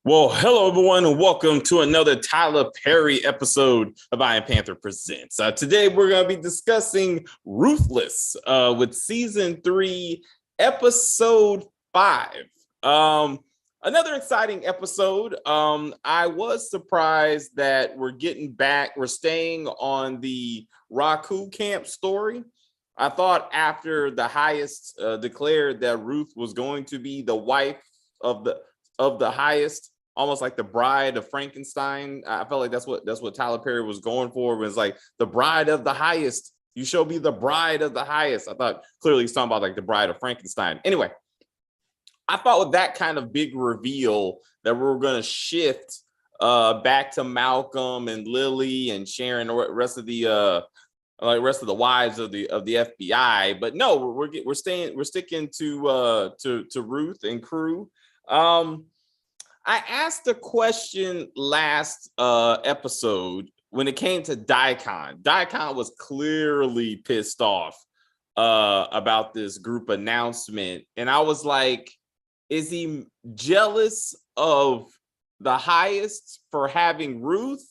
Well, hello everyone, and welcome to another Tyler Perry episode of Iron Panther Presents. Today we're going to be discussing Ruthless with season 3, episode 5. Another exciting episode. I was surprised that we're staying on the Raku camp story. I thought after the highest declared that Ruth was going to be the wife of the highest, almost like the bride of Frankenstein. I felt like that's what Tyler Perry was going for. Was like the bride of the highest. You shall be the bride of the highest. I thought clearly he's talking about like the bride of Frankenstein. Anyway, I thought with that kind of big reveal that we were going to shift back to Malcolm and Lily and Sharon, the rest of the wives of the FBI. But no, we're sticking to Ruth and crew. I asked a question last episode when it came to Daikon. Daikon was clearly pissed off about this group announcement. And I was like, is he jealous of the highest for having Ruth?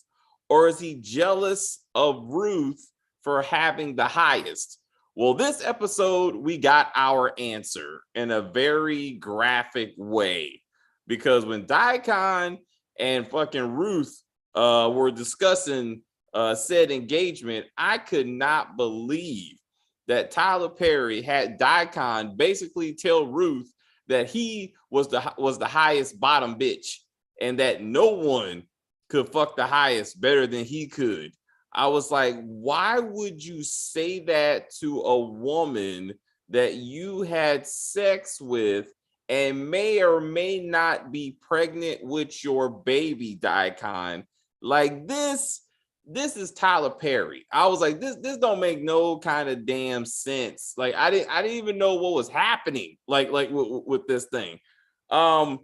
Or is he jealous of Ruth for having the highest? Well, this episode, we got our answer in a very graphic way. Because when Daikon and fucking Ruth were discussing said engagement, I could not believe that Tyler Perry had Daikon basically tell Ruth that he was the highest bottom bitch and that no one could fuck the highest better than he could. I was like, why would you say that to a woman that you had sex with and may or may not be pregnant with your baby, Daikon? Like this is Tyler Perry. I was like, this don't make no kind of damn sense. Like I didn't even know what was happening. Like with this thing. But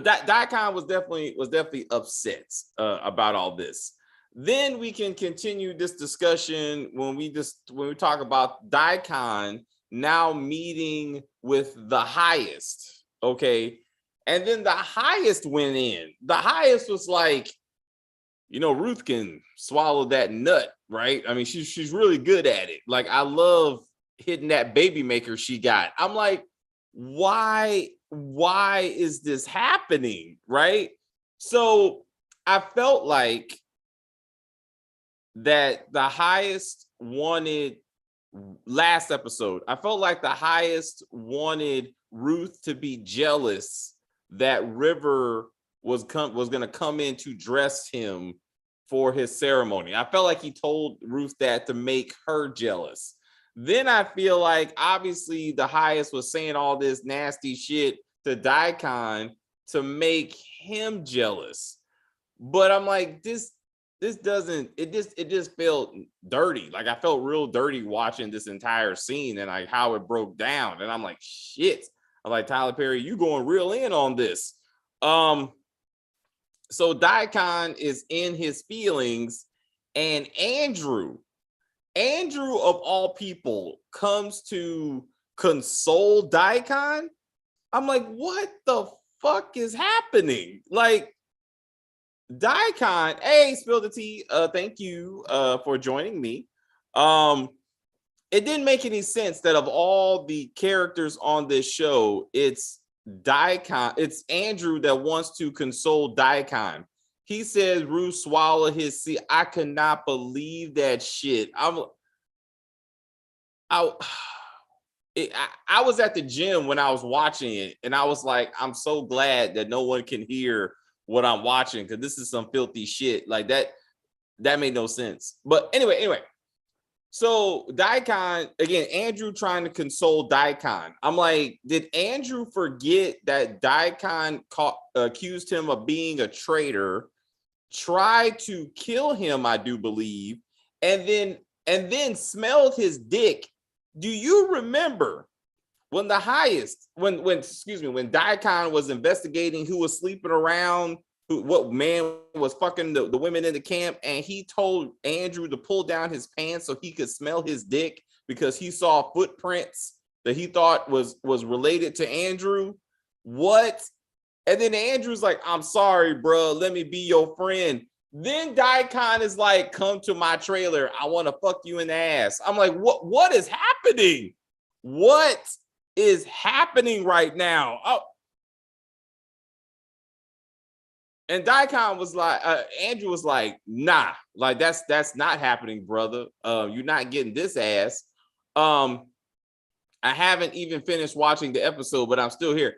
that Daikon was definitely upset about all this. Then we can continue this discussion when we talk about Daikon now meeting with the highest, okay? And then the highest went in. The highest was like, Ruth can swallow that nut, right? I mean, she's really good at it. Like, I love hitting that baby maker she got. I'm like, why is this happening, right? So I felt like that the highest wanted last episode. I felt like the highest wanted Ruth to be jealous that River was going to come in to dress him for his ceremony. I felt like he told Ruth that to make her jealous. Then I feel like obviously the highest was saying all this nasty shit to Daikon to make him jealous. But I'm like, this doesn't, it just felt dirty. Like I felt real dirty watching this entire scene and like how it broke down. And I'm like, shit. I'm like, Tyler Perry, you going real in on this. So Daikon is in his feelings, and Andrew of all people comes to console Daikon. I'm like, what the fuck is happening? Like, Daikon, hey, spill the tea. Thank you for joining me. It didn't make any sense that of all the characters on this show, it's Andrew that wants to console Daikon. He says Ruth swallowed his seed. I cannot believe that shit. I was at the gym when I was watching it, and I was like, I'm so glad that no one can hear what I'm watching because this is some filthy shit. Like that made no sense. But anyway. So Daikon, again, Andrew trying to console Daikon. I'm like, did Andrew forget that Daikon accused him of being a traitor, tried to kill him, I do believe, and then smelled his dick? Do you remember when when Daikon was investigating who was sleeping around, what man was fucking the women in the camp, and he told Andrew to pull down his pants so he could smell his dick because he saw footprints that he thought was related to Andrew? What And then Andrew's like, I'm sorry, bro. Let me be your friend. Then Daikon is like, come to my trailer. I want to fuck you in the ass. I'm like, what is happening? What is happening right now? Oh. And Daikon was like, Andrew was like, nah, like that's not happening, brother. You're not getting this ass. I haven't even finished watching the episode, but I'm still here.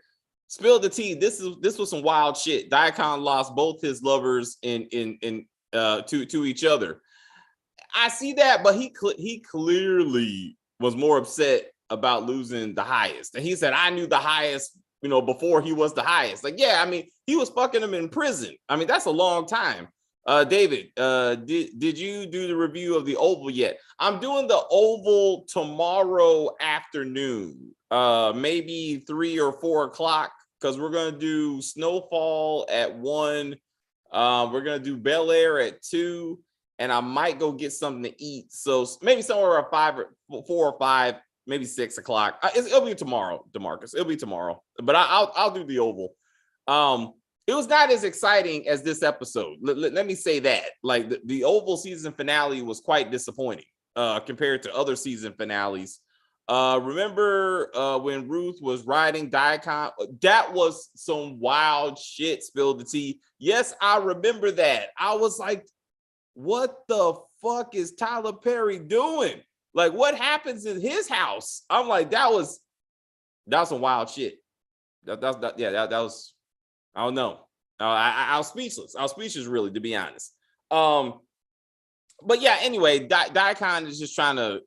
Spill the tea. This was some wild shit. Daikon lost both his lovers to each other. I see that, but he clearly was more upset about losing the highest. And he said, I knew the highest, before he was the highest. Like, yeah, I mean, he was fucking him in prison. I mean, that's a long time. David, did you do the review of the Oval yet? I'm doing the Oval tomorrow afternoon, maybe 3 or 4 o'clock, because we're gonna do Snowfall at 1. We're gonna do Bel Air at 2, and I might go get something to eat. So maybe somewhere around 5 or 4 or 5, maybe 6 o'clock. It'll be tomorrow, DeMarcus. It'll be tomorrow, but I'll do the Oval. It was not as exciting as this episode. Let me say that. Like the Oval season finale was quite disappointing compared to other season finales. Remember when Ruth was riding Daikon? That was some wild shit. Spill the tea. Yes, I remember that. I was like, what the fuck is Tyler Perry doing? Like, what happens in his house? I'm like, that was some wild shit. That was. I don't know. I was speechless. I was speechless, really, to be honest. But yeah, anyway, Daikon is just trying to,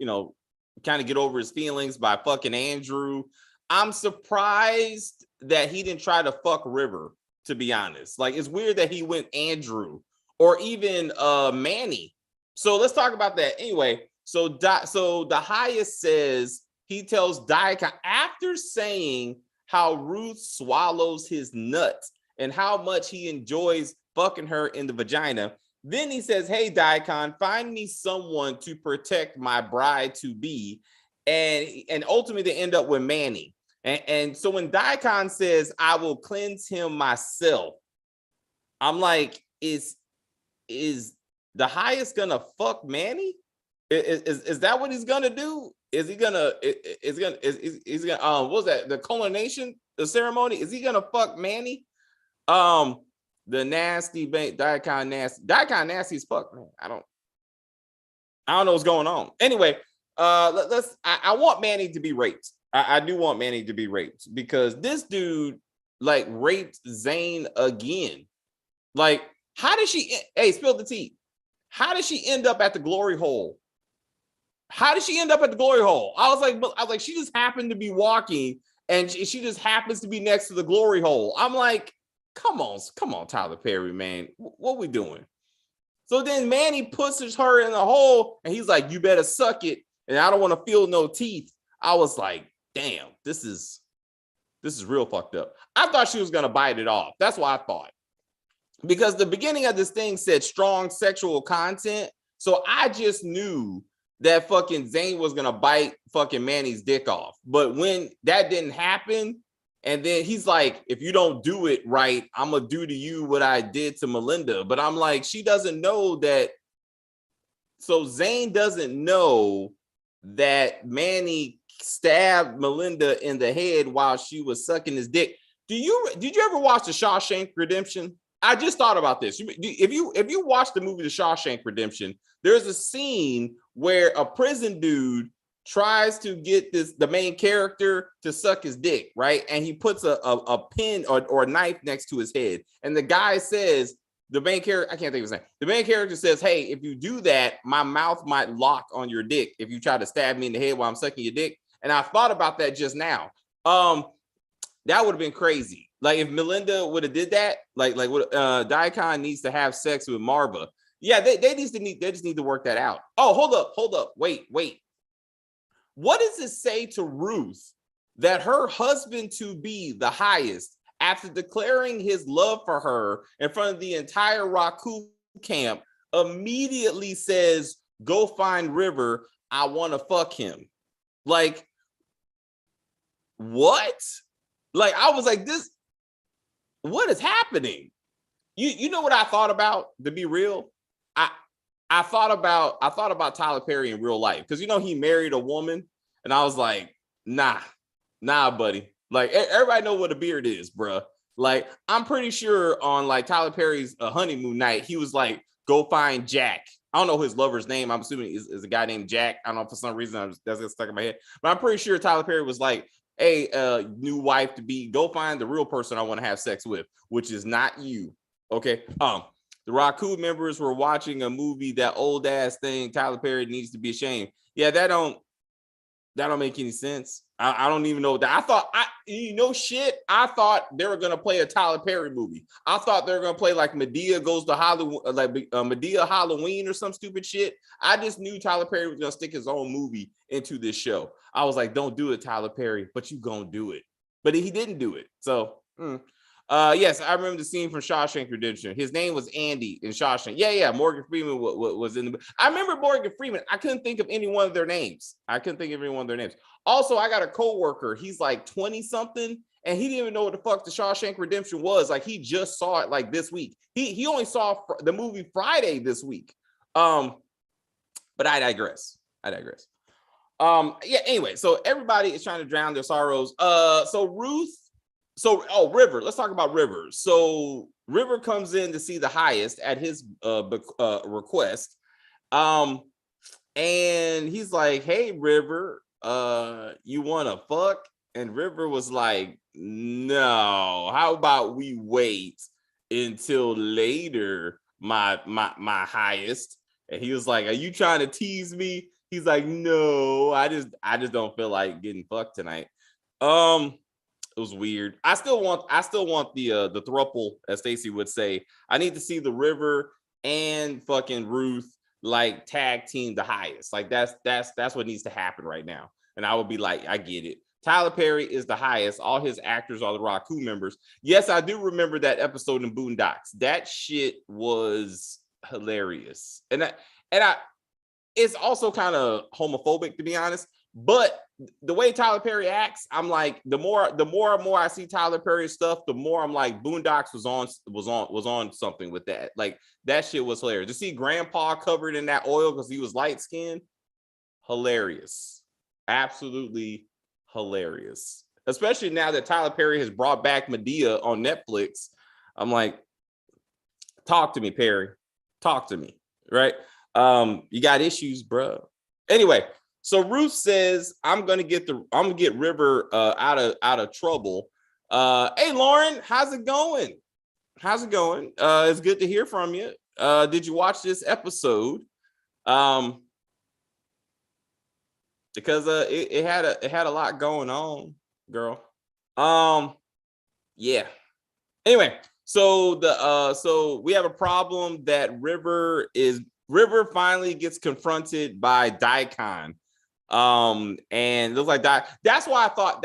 kind of get over his feelings by fucking Andrew. I'm surprised that he didn't try to fuck River, to be honest. Like, it's weird that he went Andrew or even Manny. So let's talk about that. Anyway, so the highest says, he tells Daikon, after saying how Ruth swallows his nuts and how much he enjoys fucking her in the vagina. Then he says, hey, Daikon, find me someone to protect my bride-to-be. And ultimately they end up with Manny. And so when Daikon says, I will cleanse him myself, I'm like, is the highest gonna fuck Manny? Is that what he's gonna do? Is he gonna what was that, the coronation, the ceremony? Is he gonna fuck Manny? The nasty Daikon nasty as fuck, man. I don't know what's going on. Anyway, I want Manny to be raped. I do want Manny to be raped because this dude like raped Zane again. Like, how did she? Hey, spill the tea. How did she end up at the glory hole? How did she end up at the glory hole? I was like, she just happened to be walking, and she just happens to be next to the glory hole. I'm like, come on, Tyler Perry, man, what we doing? So then Manny pushes her in the hole, and he's like, you better suck it, and I don't want to feel no teeth. I was like, damn, this is real fucked up. I thought she was gonna bite it off. That's what I thought, because the beginning of this thing said strong sexual content, so I just knew that fucking Zane was gonna bite fucking Manny's dick off. But when that didn't happen, and then he's like, if you don't do it right, I'm gonna do to you what I did to Melinda. But I'm like, she doesn't know that. So Zane doesn't know that Manny stabbed Melinda in the head while she was sucking his dick. Did you ever watch The Shawshank Redemption? I just thought about this. If you watch the movie The Shawshank Redemption, there's a scene where a prison dude tries to get the main character to suck his dick, right? And he puts a pin or a knife next to his head. And the guy says, the main character, I can't think of his name. The main character says, hey, if you do that, my mouth might lock on your dick if you try to stab me in the head while I'm sucking your dick. And I thought about that just now. That would have been crazy. Like if Melinda would have did that, like what Daikon needs to have sex with Marva. Yeah, they just need to work that out. Oh, hold up. Wait. What does it say to Ruth that her husband to be the highest, after declaring his love for her in front of the entire Raku camp, immediately says, go find River, I want to fuck him? Like, what? Like, I was like, this, what is happening? You know what I thought about, to be real? I thought about Tyler Perry in real life, because he married a woman, and I was like, nah, buddy. Like, everybody know what a beard is, bruh. Like, I'm pretty sure on like Tyler Perry's honeymoon night, he was like, go find Jack. I don't know his lover's name. I'm assuming is a guy named Jack. I don't know, for some reason that's got stuck in my head, but I'm pretty sure Tyler Perry was like, hey, new wife to be, go find the real person I want to have sex with, which is not you. Okay. The Raku members were watching a movie, that old ass thing. Tyler Perry needs to be ashamed. Yeah, that don't make any sense. I don't even know that. I thought I thought they were gonna play a Tyler Perry movie. I thought they were gonna play like Medea Goes to Hollywood, like Medea Halloween or some stupid shit. I just knew Tyler Perry was gonna stick his own movie into this show. I was like, don't do it, Tyler Perry, but you gonna do it. But he didn't do it. So yes, I remember the scene from Shawshank Redemption. His name was Andy in Shawshank. Yeah. Morgan Freeman was in the. I remember Morgan Freeman. I couldn't think of any one of their names. Also, I got a coworker. He's like 20 something, and he didn't even know what the fuck the Shawshank Redemption was. Like, he just saw it like this week. He only saw the movie Friday this week. But I digress. Yeah. Anyway, so everybody is trying to drown their sorrows. River, let's talk about River. So River comes in to see the highest at his request. And he's like, hey, River, you want to fuck? And River was like, no, how about we wait until later, my highest? And he was like, are you trying to tease me? He's like, no, I just don't feel like getting fucked tonight. It was weird. I still want the thruple, as Stacy would say. I need to see the River and fucking Ruth like tag team the highest. Like, that's what needs to happen right now. And I would be like, I get it. Tyler Perry is the highest. All his actors are the Raku members. Yes, I do remember that episode in Boondocks. That shit was hilarious. And it's also kind of homophobic, to be honest. But the way Tyler Perry acts, I'm like, the more and more I see Tyler Perry stuff, the more I'm like, Boondocks was on something with that. Like, that shit was hilarious. To see Grandpa covered in that oil because he was light skinned, hilarious, absolutely hilarious. Especially now that Tyler Perry has brought back Medea on Netflix, I'm like, talk to me, Perry, talk to me, right? You got issues, bro. Anyway. So Ruth says, I'm gonna get River out of trouble. Hey Lauren, how's it going? It's good to hear from you. Did you watch this episode? Because it had a lot going on, girl. Yeah. Anyway, so we have a problem that River finally gets confronted by Daikon. And it looks like that's why I thought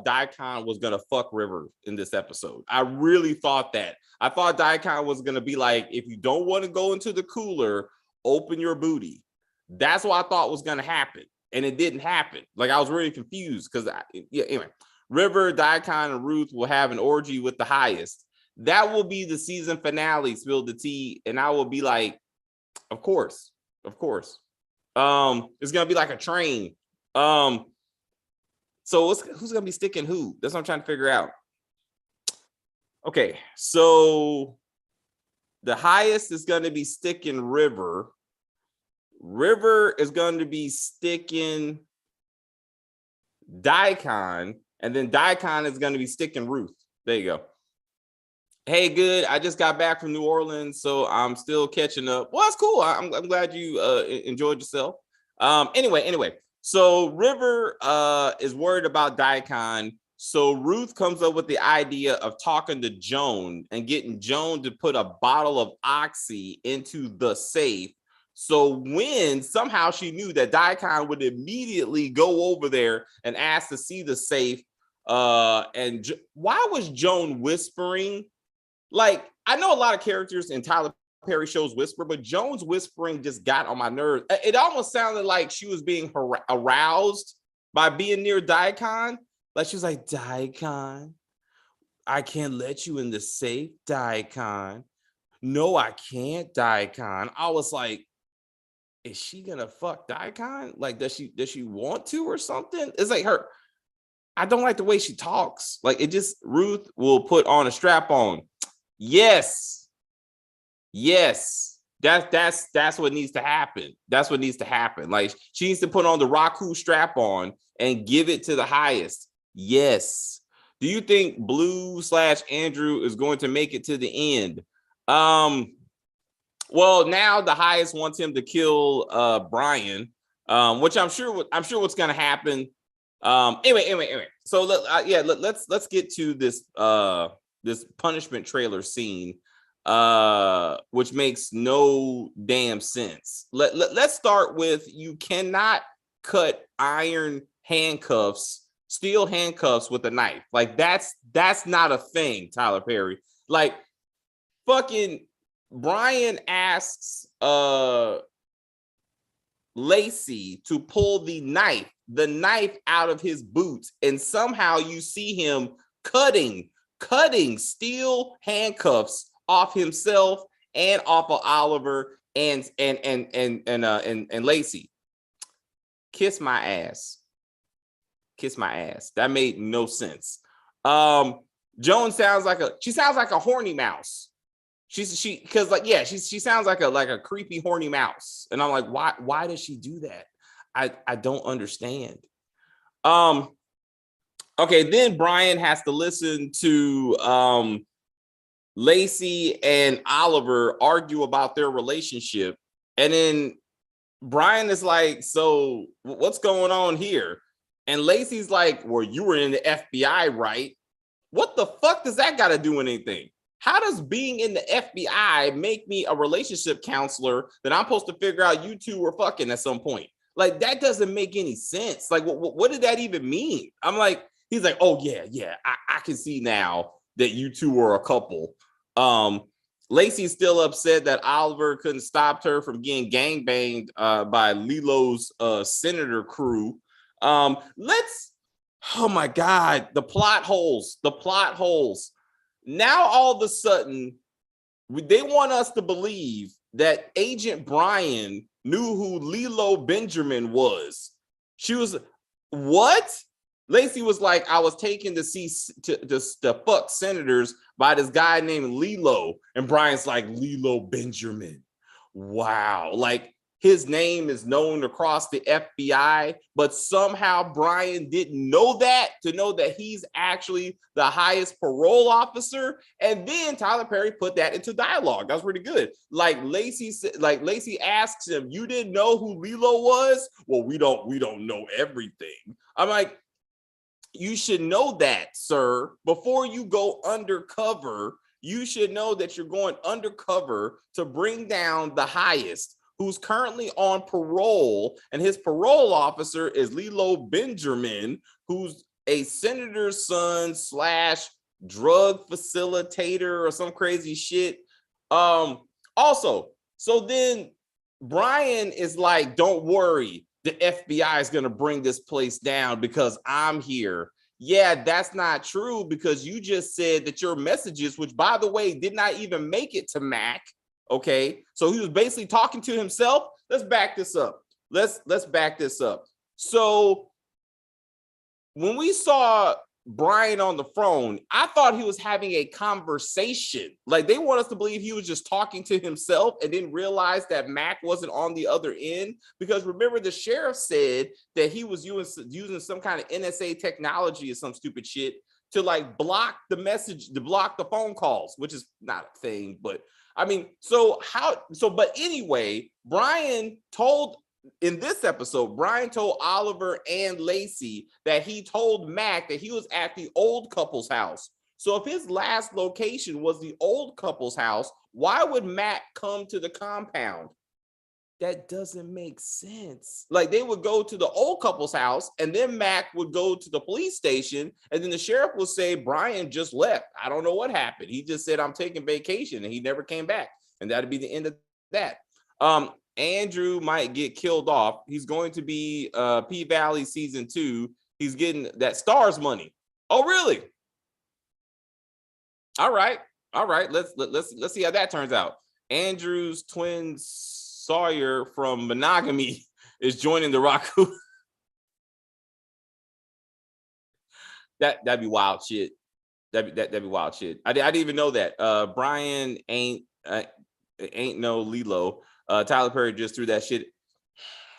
Daikon was gonna fuck River in this episode. I really thought that. I thought Daikon was gonna be like, if you don't want to go into the cooler, open your booty. That's what I thought was gonna happen, and it didn't happen. Like, I was really confused because anyway, River, Daikon, and Ruth will have an orgy with the highest. That will be the season finale. Spill the tea, and I will be like, of course. It's gonna be like a train. So who's gonna be sticking who? That's what I'm trying to figure out. Okay, so the highest is gonna be sticking River. River is going to be sticking Daikon, and then Daikon is going to be sticking Ruth. There you go. Hey, good. I just got back from New Orleans, so I'm still catching up. Well, that's cool. I'm glad you enjoyed yourself. Anyway. So River is worried about Daikon. So Ruth comes up with the idea of talking to Joan and getting Joan to put a bottle of Oxy into the safe. So when somehow she knew that Daikon would immediately go over there and ask to see the safe. And why was Joan whispering? Like, I know a lot of characters in Tyler Perry shows whisper, but Joan's whispering just got on my nerves. It almost sounded like she was being aroused by being near Daikon. Like, she was like, Daikon. I can't let you in the safe, Daikon. No, I can't, Daikon. I was like, is she gonna fuck Daikon? Like, does she want to or something? It's like her. I don't like the way she talks. Like, it just, Ruth will put on a strap on. Yes. That's what needs to happen. That's what needs to happen. Like, she needs to put on the Raku strap on and give it to the highest. Yes. Do you think Blue/Andrew is going to make it to the end? Well, now the highest wants him to kill Brian, which I'm sure what's going to happen. Anyway. So let's get to this this punishment trailer scene, which makes no damn sense. Let's start with, you cannot cut iron handcuffs, steel handcuffs with a knife. Like, that's not a thing, Tyler Perry. Like, fucking Brian asks Lacey to pull the knife out of his boots, and somehow you see him cutting steel handcuffs off himself and off of Oliver and Lacey. Kiss my ass. That made no sense. Joan sounds like a horny mouse. She sounds like a creepy horny mouse, and I'm like, why does she do that? I don't understand. Okay, then Brian has to listen to Lacey and Oliver argue about their relationship, and then Brian is like, so what's going on here? And Lacey's like, well, you were in the FBI, right? What the fuck does that got to do with anything? How does being in the FBI make me a relationship counselor that I'm supposed to figure out you two were fucking at some point? Like, that doesn't make any sense. Like, what did that even mean? I'm like, he's like, oh yeah, I can see now that you two were a couple. Lacey's still upset that Oliver couldn't stop her from getting gangbanged by Lilo's senator crew. Oh my God, the plot holes. Now all of a sudden, they want us to believe that Agent Brian knew who Lilo Benjamin was. She was, what? Lacey was like, I was taken to see to fuck senators by this guy named Lilo. And Brian's like, Lilo Benjamin. Wow. Like, his name is known across the FBI, but somehow Brian didn't know that, to know that he's actually the highest parole officer. And then Tyler Perry put that into dialogue. That was pretty good. Like, Lacey asks him, you didn't know who Lilo was? Well, we don't know everything. I'm like, you should know that, sir. Before you go undercover, you should know that you're going undercover to bring down the highest, who's currently on parole, and his parole officer is Lilo Benjamin, who's a senator's son / drug facilitator or some crazy shit. Also, so then Brian is like, don't worry, the FBI is going to bring this place down because I'm here. Yeah, that's not true, because you just said that your messages, which by the way, did not even make it to Mac. Okay, so he was basically talking to himself. Let's back this up. Let's back this up. So when we saw Brian on the phone, I thought he was having a conversation. Like, they want us to believe he was just talking to himself and didn't realize that Mac wasn't on the other end. Because remember, the sheriff said that he was using some kind of NSA technology or some stupid shit to like block the message, to block the phone calls, which is not a thing, but I mean, but anyway, in this episode, Brian told Oliver and Lacey that he told Mac that he was at the old couple's house. So if his last location was the old couple's house, why would Mac come to the compound? That doesn't make sense. Like, they would go to the old couple's house, and then Mac would go to the police station, and then the sheriff would say, Brian just left. I don't know what happened. He just said, I'm taking vacation, and he never came back. And that'd be the end of that. Andrew might get killed off. He's going to be P-Valley season 2. He's getting that Stars money. Oh, really? All right. Let's see how that turns out. Andrew's twin Sawyer from Monogamy is joining the Raku. That'd be wild shit. That'd be wild shit. I didn't even know that. Brian ain't no Lilo. Tyler Perry just threw that shit.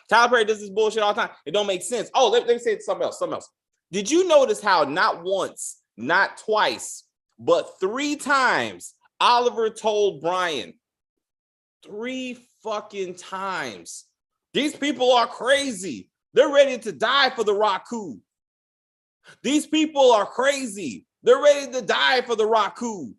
Tyler Perry does this bullshit all the time. It don't make sense. Oh, let me say something else. Did you notice how not once, not twice, but 3 times Oliver told Brian, 3 fucking times, these people are crazy. They're ready to die for the Raku. These people are crazy. They're ready to die for the Raku.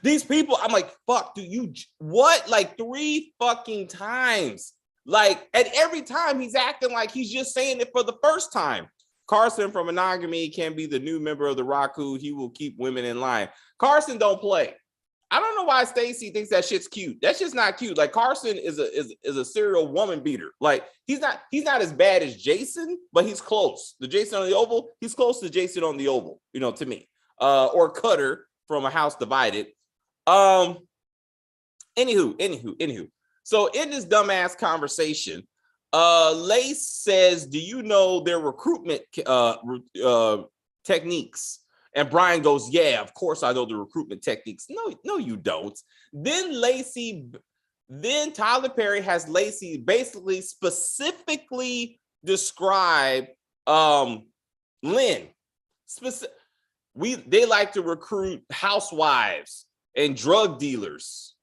These people, I'm like, fuck, dude, you what? Like 3 fucking times. Like, and every time he's acting like he's just saying it for the first time. Carson from Monogamy can be the new member of the Raku. He will keep women in line. Carson don't play. I don't know why Stacey thinks that shit's cute. That's just not cute. Like Carson is a serial woman beater. Like he's not as bad as Jason, but he's close. The Jason on the Oval, he's close to Jason on the Oval, to me. Or Cutter from A House Divided. Anywho. So in this dumbass conversation, Lace says, do you know their recruitment techniques? And Brian goes, yeah, of course I know the recruitment techniques. No, you don't. Then Tyler Perry has Lacey basically specifically describe Lynn. They like to recruit housewives and drug dealers.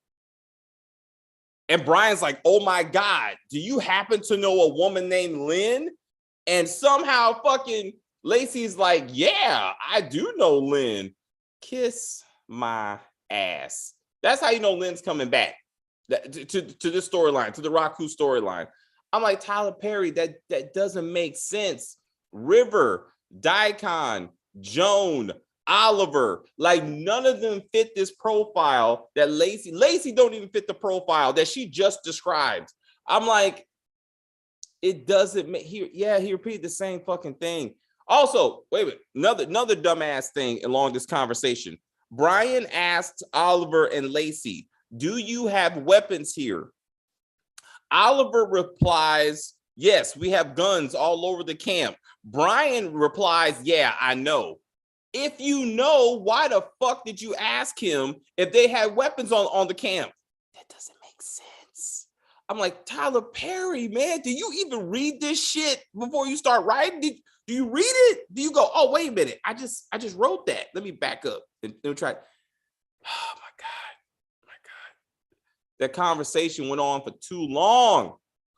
And Brian's like, oh my God, do you happen to know a woman named Lynn? And somehow fucking Lacey's like, yeah, I do know Lynn. Kiss my ass. That's how you know Lynn's coming back to this storyline, to the Raku storyline. I'm like, Tyler Perry, that doesn't make sense. River, Daikon, Joan, Oliver, like none of them fit this profile that Lacey don't even fit the profile that she just described. I'm like, it doesn't make he repeated the same fucking thing. Also, wait a minute, another dumbass thing along this conversation. Brian asked Oliver and Lacey, do you have weapons here? Oliver replies, yes, we have guns all over the camp. Brian replies, yeah, I know. If you know, why the fuck did you ask him if they had weapons on the camp? That doesn't make sense. I'm like, Tyler Perry, man, do you even read this shit before you start writing? Do you read it? Do you go, oh, wait a minute, I just wrote that. Let me back up and try. Oh my God. That conversation went on for too long.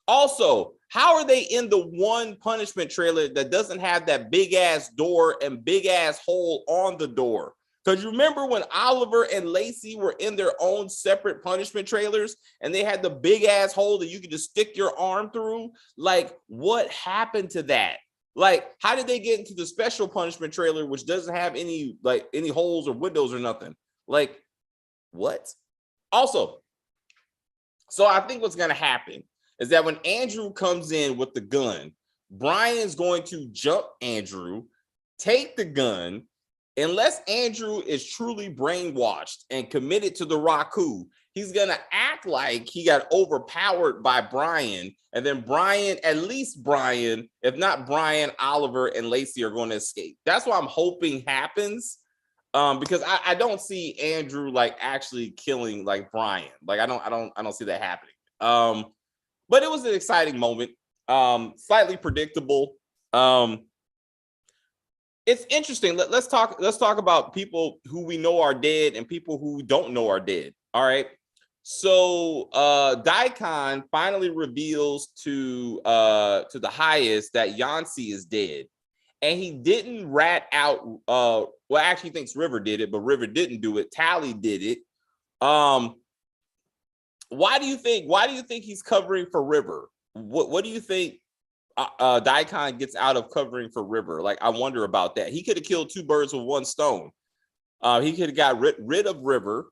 Also, how are they in the one punishment trailer that doesn't have that big ass door and big ass hole on the door? Because you remember when Oliver and Lacey were in their own separate punishment trailers and they had the big ass hole that you could just stick your arm through? Like, what happened to that? Like, how did they get into the special punishment trailer, which doesn't have any holes or windows or nothing? Like, what? Also, so I think what's going to happen is that when Andrew comes in with the gun, Brian's going to jump Andrew, take the gun. Unless Andrew is truly brainwashed and committed to the Raku, he's going to act like he got overpowered by Brian. And then at least Brian, if not Brian, Oliver, and Lacey are going to escape. That's what I'm hoping happens. Because I don't see Andrew like actually killing like Brian. Like I don't see that happening. But it was an exciting moment. Slightly predictable. It's interesting. Let's talk about people who we know are dead and people who don't know are dead. All right. So Daikon finally reveals to the highest that Yancy is dead. And he didn't rat out well, actually he thinks River did it, but River didn't do it. Tally did it. Why do you think he's covering for River? What do you think Daikon gets out of covering for River? Like, I wonder about that. He could have killed 2 birds with 1 stone. He could have got rid of River,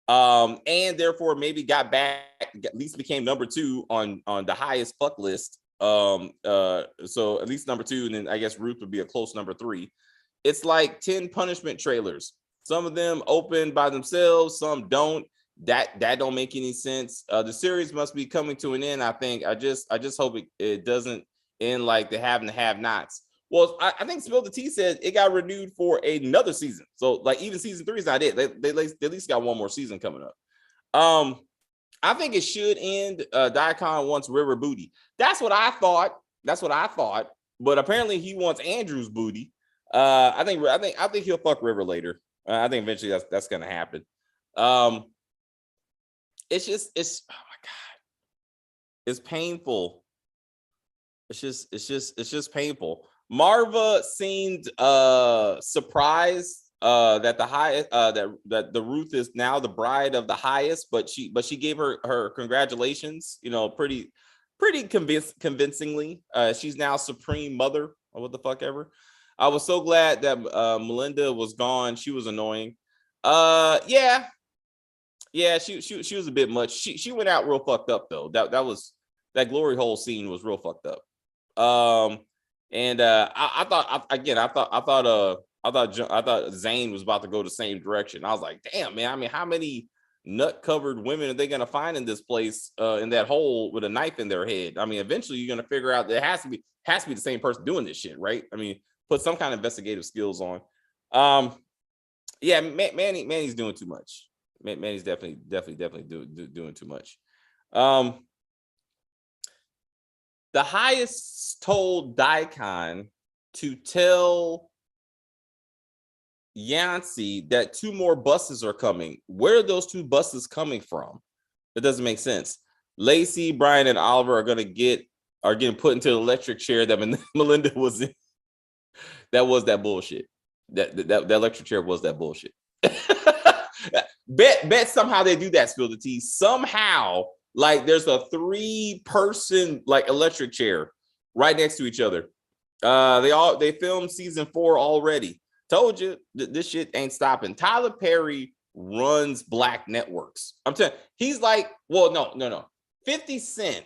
and therefore maybe got back, at least became number 2 on the highest fuck list. So at least number 2, and then I guess Ruth would be a close number 3. It's like 10 punishment trailers. Some of them open by themselves, some don't. That don't make any sense. The series must be coming to an end. I think. I just hope it doesn't end like the have and the have-nots. Well, I think Spill the Tea said it got renewed for another season. So like even season 3 is not it. They at least got one more season coming up. I think it should end. Daikon wants River booty. That's what I thought. But apparently he wants Andrew's booty. I think he'll fuck River later. I think eventually that's gonna happen. It's oh my god, it's painful. It's just painful. Marva seemed surprised that the highest that the Ruth is now the bride of the highest, but she gave her congratulations, pretty convincingly. She's now supreme mother or what the fuck ever. I was so glad that Melinda was gone. She was annoying. Yeah, she was a bit much. She went out real fucked up though. That glory hole scene was real fucked up. And I thought Zayn was about to go the same direction. I was like, damn, man. I mean, how many nut-covered women are they gonna find in this place, in that hole with a knife in their head? I mean, eventually you're gonna figure out that it has to be the same person doing this shit, right? I mean, put some kind of investigative skills on. Yeah, Manny's doing too much. Manny's definitely doing too much. The highest told Daikon to tell Yancey that 2 more buses are coming. Where are those 2 buses coming from? It doesn't make sense. Lacey, Brian, and Oliver are getting put into the electric chair that Melinda was in. That was that bullshit. That electric chair was that bullshit. bet somehow they do that. Spill the tea. Somehow, like there's a 3-person like electric chair right next to each other. They filmed season 4 already. Told you this shit ain't stopping. Tyler Perry runs black networks. I'm telling you, he's like, well, no. 50 Cent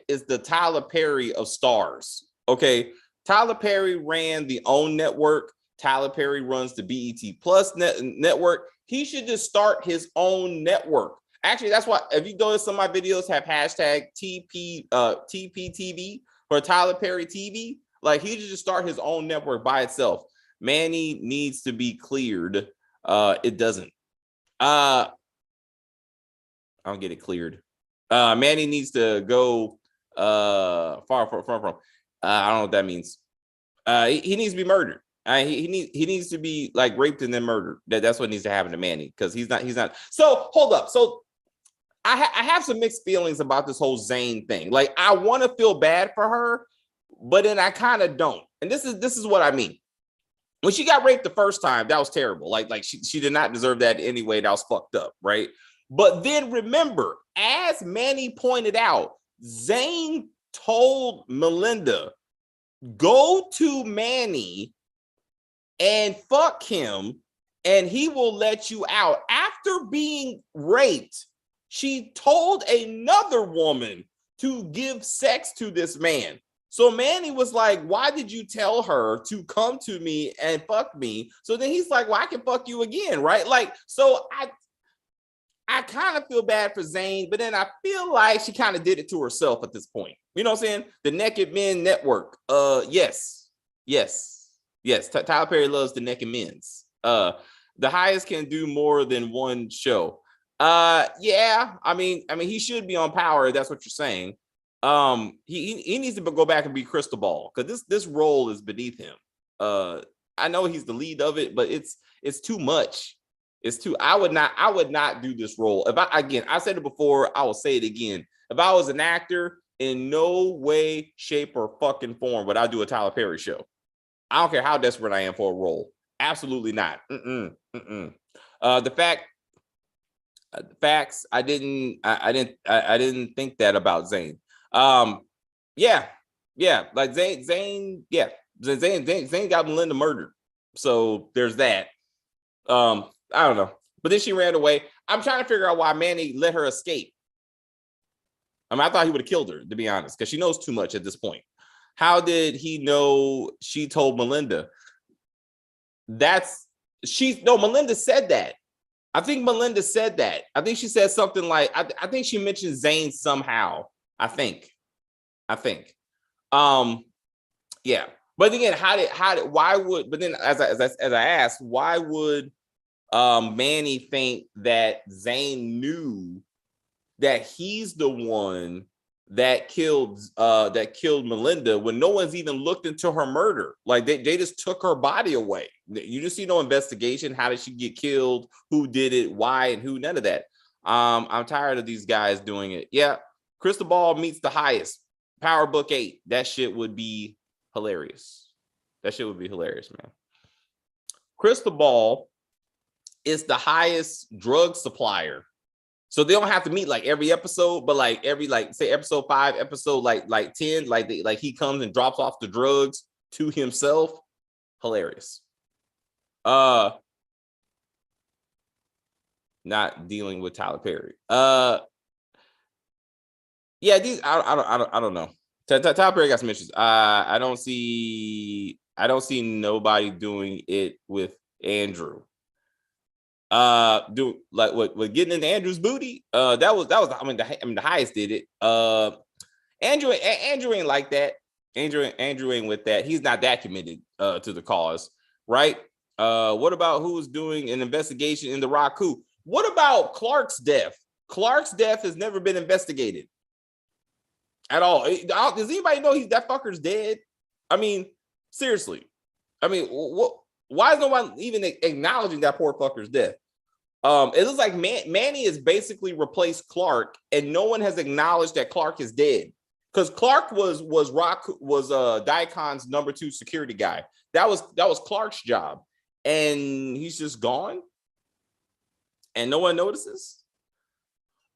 is the Tyler Perry of stars. Okay. Tyler Perry ran the OWN network. Tyler Perry runs the BET Plus network. He should just start his own network. Actually, that's why if you go to some of my videos have hashtag TPTV for Tyler Perry TV, like he should just start his own network by itself. Manny needs to be cleared. It doesn't. I don't get it cleared. Manny needs to go far from. I don't know what that means. He needs to be murdered. He needs to be like raped and then murdered. That's what needs to happen to Manny because he's not. So hold up. So I have some mixed feelings about this whole Zayn thing. Like I want to feel bad for her, but then I kind of don't. And this is what I mean. When she got raped the first time, that was terrible. Like she did not deserve that anyway. That was fucked up, right? But then remember, as Manny pointed out, Zayn told Melinda, go to Manny and fuck him, and he will let you out. After being raped, she told another woman to give sex to this man. So Manny was like, why did you tell her to come to me and fuck me? So then he's like, well, I can fuck you again, right? Like, so I kind of feel bad for Zayn, but then I feel like she kind of did it to herself at this point. You know what I'm saying? The Naked Men Network. Yes. Tyler Perry loves the Naked Men's. The highest can do more than one show. Yeah. I mean, he should be on Power. If that's what you're saying. He needs to go back and be Crystal Ball because this role is beneath him. I know he's the lead of it, but it's too much. It's too. I would not do this role. I said it before, I will say it again. If I was an actor, in no way, shape, or fucking form would I do a Tyler Perry show. I don't care how desperate I am for a role. Absolutely not. The facts. I didn't think that about Zayn. Yeah. Like Zayn got Melinda murdered. So there's that. I don't know. But then she ran away. I'm trying to figure out why Manny let her escape. I mean, I thought he would have killed her, to be honest, because she knows too much at this point. How did he know she told Melinda? That's Melinda said that. I think Melinda said that. I think she said something like, I think she mentioned Zayn somehow. I think. Yeah. But again, but then as I asked, why would Manny think that Zayn knew that he's the one that killed Melinda when no one's even looked into her murder? Like they just took her body away. You just see no investigation. How did she get killed? Who did it? Why? And who? None of that. I'm tired of these guys doing it. Yeah, Crystal Ball meets the highest. Power Book 8. That shit would be hilarious. Man. Crystal Ball is the highest drug supplier. So they don't have to meet like every episode, but like every say episode 5, episode like 10, like he comes and drops off the drugs to himself. Hilarious. Not dealing with Tyler Perry. Yeah, these I don't know. Tyler Perry got some issues. I don't see nobody doing it with Andrew. Do like what getting into Andrew's booty. That was the highest did it. Andrew ain't like that. Andrew ain't with that. He's not that committed to the cause, right? What about who's doing an investigation in the Rock coup? What about Clark's death? Clark's death has never been investigated at all. Does anybody know that fucker's dead? I mean, seriously. I mean, why is no one even acknowledging that poor fucker's death? It looks like Manny has basically replaced Clark, and no one has acknowledged that Clark is dead. Because Clark was Daikon's number 2 security guy. That was Clark's job, and he's just gone, and no one notices.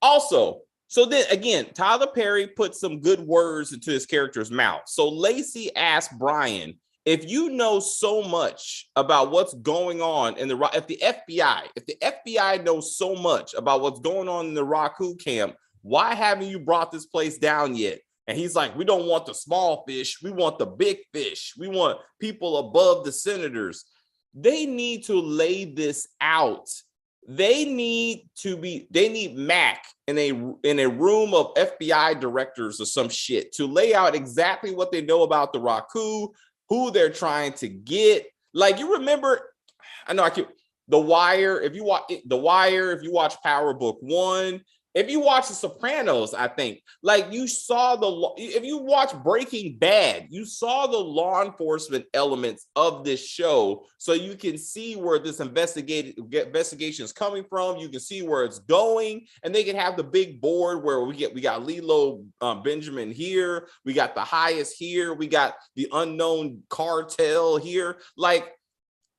Also, so then again, Tyler Perry put some good words into his character's mouth. So Lacey asked Brian, if you know so much about what's going on in if the FBI knows so much about what's going on in the Raku camp, why haven't you brought this place down yet? And he's like, we don't want the small fish. We want the big fish. We want people above the senators. They need to lay this out. They need Mac in a room of FBI directors or some shit to lay out exactly what they know about the Raku, who they're trying to get. Like, you remember, I know I keep The Wire. If you watch The Wire, if you watch Power Book 1, if you watch The Sopranos, I think, like, you saw if you watch Breaking Bad, you saw the law enforcement elements of this show, so you can see where this investigation is coming from. You can see where it's going, and they can have the big board where we got Lilo Benjamin here, we got the highest here, we got the unknown cartel here. Like,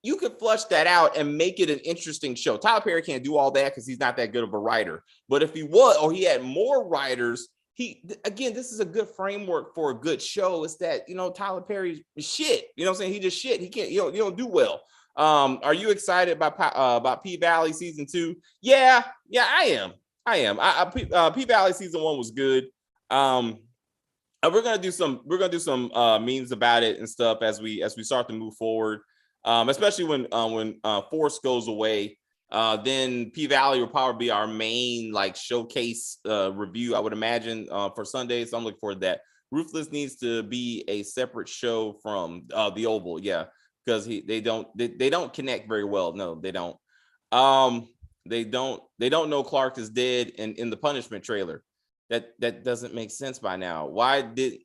you could flush that out and make it an interesting show. Tyler Perry can't do all that because he's not that good of a writer. But if he was, or he had more writers, this is a good framework for a good show. It's that, Tyler Perry's shit. You know what I'm saying? He just shit. He can't, you don't do well. Are you excited about P-Valley season 2? Yeah, I am. P-Valley season 1 was good. We're gonna do some memes about it and stuff as we start to move forward. Especially when Force goes away, then P-Valley will probably be our main like showcase review, I would imagine, for Sunday. So I'm looking forward to that. Ruthless needs to be a separate show from the Oval, yeah, because they don't connect very well. No, they don't. They don't know Clark is dead in the punishment trailer. That doesn't make sense by now. Why didn't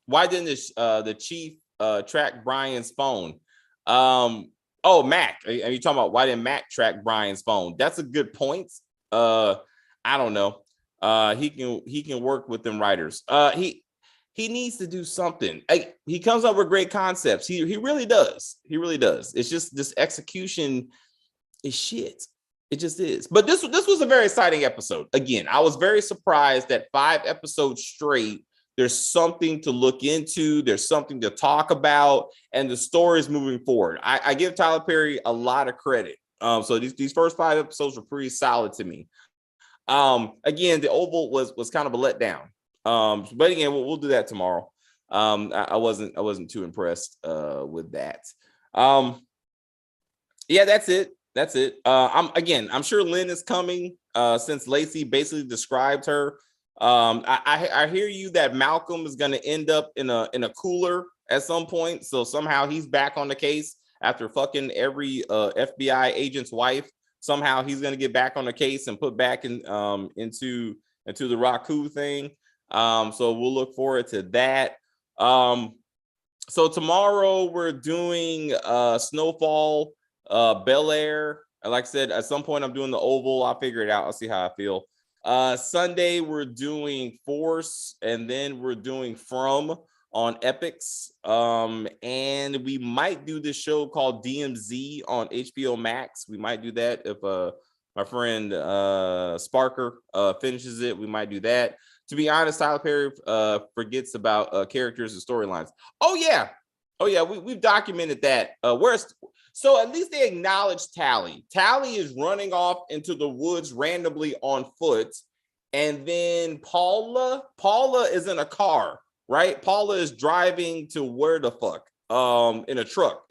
the chief track Brian's phone? Mac. Are you talking about why didn't Mac track Brian's phone? That's a good point. I don't know. He can work with them writers. He needs to do something. He comes up with great concepts. He really does. It's just this execution is shit. It just is. But this was a very exciting episode. Again, I was very surprised that 5 episodes straight. There's something to look into. There's something to talk about, and the story is moving forward. I give Tyler Perry a lot of credit. So these first 5 episodes were pretty solid to me. Again, the Oval was kind of a letdown. But again, we'll do that tomorrow. I wasn't too impressed with that. Yeah, that's it. That's it. I'm sure Lynn is coming. Since Lacey basically described her. I hear you that Malcolm is going to end up in a cooler at some point. So somehow he's back on the case after fucking every FBI agent's wife. Somehow he's going to get back on the case and put back into the Raku thing. So we'll look forward to that. So tomorrow we're doing Snowfall, Bel Air. Like I said, at some point I'm doing the Oval. I'll figure it out. I'll see how I feel. Sunday we're doing Force, and then we're doing From on Epix. And we might do this show called DMZ on HBO Max. We might do that if my friend Sparkr finishes it. We might do that. To be honest, Tyler Perry forgets about characters and storylines. Oh yeah, we've documented that. So at least they acknowledge Tally. Tally is running off into the woods randomly on foot, and then Paula is in a car, right? Paula is driving to where the fuck? In a truck.